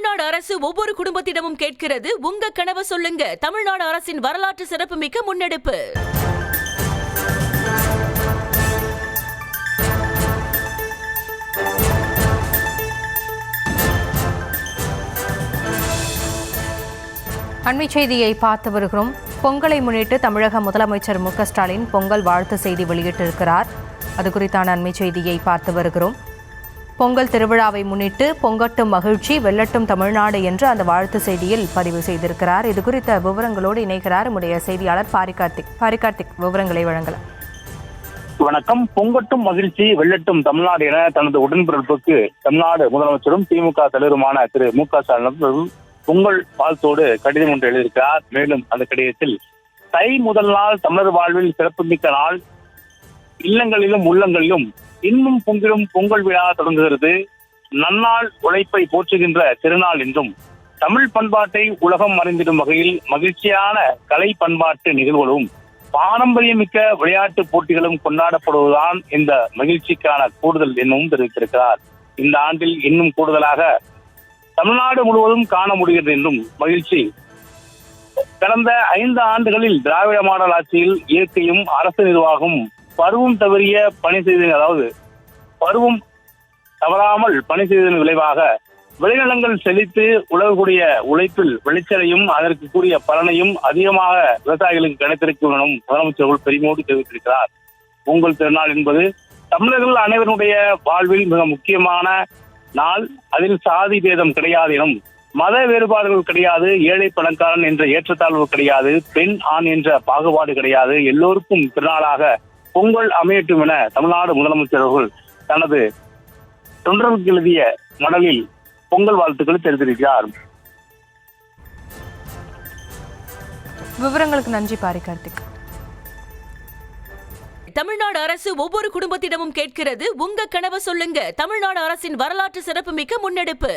தமிழ்நாடு அரசு ஒவ்வொரு குடும்பத்திடமும் கேட்கிறது, உங்க கனவை சொல்லுங்க. தமிழ்நாடு அரசின் வரலாற்று சிறப்புமிக்க முன்னெடுப்பு. அண்மை செய்தியை பார்த்து வருகிறோம். பொங்கலை முன்னிட்டு தமிழக முதலமைச்சர் மு க ஸ்டாலின் பொங்கல் வாழ்த்து செய்தி வெளியிட்டிருக்கிறார். அது குறித்தான அண்மை செய்தியை பார்த்து வருகிறோம். பொங்கல் திருவிழாவை முன்னிட்டு பொங்கட்டும் மகிழ்ச்சி, வெல்லட்டும் தமிழ்நாடு என்று அந்த வாழ்த்து செய்தியில் பதிவு செய்திருக்கிறார். இது குறித்த விவரங்களோடு இணைகிறார் நம்முடைய செய்தியாளர் பாரிகார்த்திக். விவரங்களை வழங்கலாம். வணக்கம். பொங்கட்டும் மகிழ்ச்சி, வெல்லட்டும் தமிழ்நாடு என தனது உடன்பிறப்புக்கு தமிழ்நாடு முதலமைச்சரும் திமுக தலைவருமான திரு மு க ஸ்டாலின் பொங்கல் வாழ்த்தோடு கடிதம் ஒன்று எழுதியிருக்கிறார். மேலும் அந்த கடிதத்தில் தை முதல் நாள் தமிழர் வாழ்வில் சிறப்புமிக்க நாள், இல்லங்களிலும் உள்ளங்களிலும் இன்னும் பொங்கிடும் பொங்கல் விழா தொடங்குகிறது. நன்னாள் உழைப்பை போற்றுகின்ற திருநாள் என்றும் தமிழ் பண்பாட்டை உலகம் அறிந்திடும் வகையில் மகிழ்ச்சியான கலை பண்பாட்டு நிகழ்வுகளும் பாரம்பரியமிக்க விளையாட்டு போட்டிகளும் கொண்டாடப்படுவதுதான் இந்த மகிழ்ச்சிக்கான கூடுதல் என்னும் தெரிவித்திருக்கிறார். இந்த ஆண்டில் இன்னும் கூடுதலாக தமிழ்நாடு முழுவதும் காண முடிகிறது என்றும் மகிழ்ச்சி. கடந்த 5 ஆண்டுகளில் திராவிட மாடல் ஆட்சியில் இயற்கையும் அரசு நிர்வாகம் பருவம் தவறிய பணி செய்ததன், அதாவது பருவம் தவறாமல் பணி செய்ததன் விளைவாக விளைநிலங்கள் செழித்து உலகக்கூடிய உழைப்பில் விளைச்சலையும் அதற்கு கூடிய பலனையும் அதிகமாக விவசாயிகளுக்கு கிடைத்திருக்கும் எனவும் முதலமைச்சர்கள் பெருமோடு தெரிவித்திருக்கிறார். பொங்கல் திருநாள் என்பது தமிழர்கள் அனைவருடைய வாழ்வில் மிக முக்கியமான நாள். அதில் சாதி பேதம் கிடையாது எனும், மத வேறுபாடுகள் கிடையாது, ஏழை பணக்காரன் என்ற ஏற்றத்தாழ்வு கிடையாது, பெண் ஆண் என்ற பாகுபாடு கிடையாது, எல்லோருக்கும் திருநாளாக பொங்கல் அமையட்டும் என தமிழ்நாடு முதலமைச்சர் அவர்கள் தனது தொண்டர்களுக்கு எழுதிய மடலில் பொங்கல் வாழ்த்துக்களை தெரிவித்திருக்கிறார். விவரங்களுக்கு நன்றி பாரிகார்த்திக். தமிழ்நாடு அரசு ஒவ்வொரு குடும்பத்திடமும் கேட்கிறது, உங்க கனவை சொல்லுங்க. தமிழ்நாடு அரசின் வரலாற்று சிறப்புமிக்க முன்னெடுப்பு.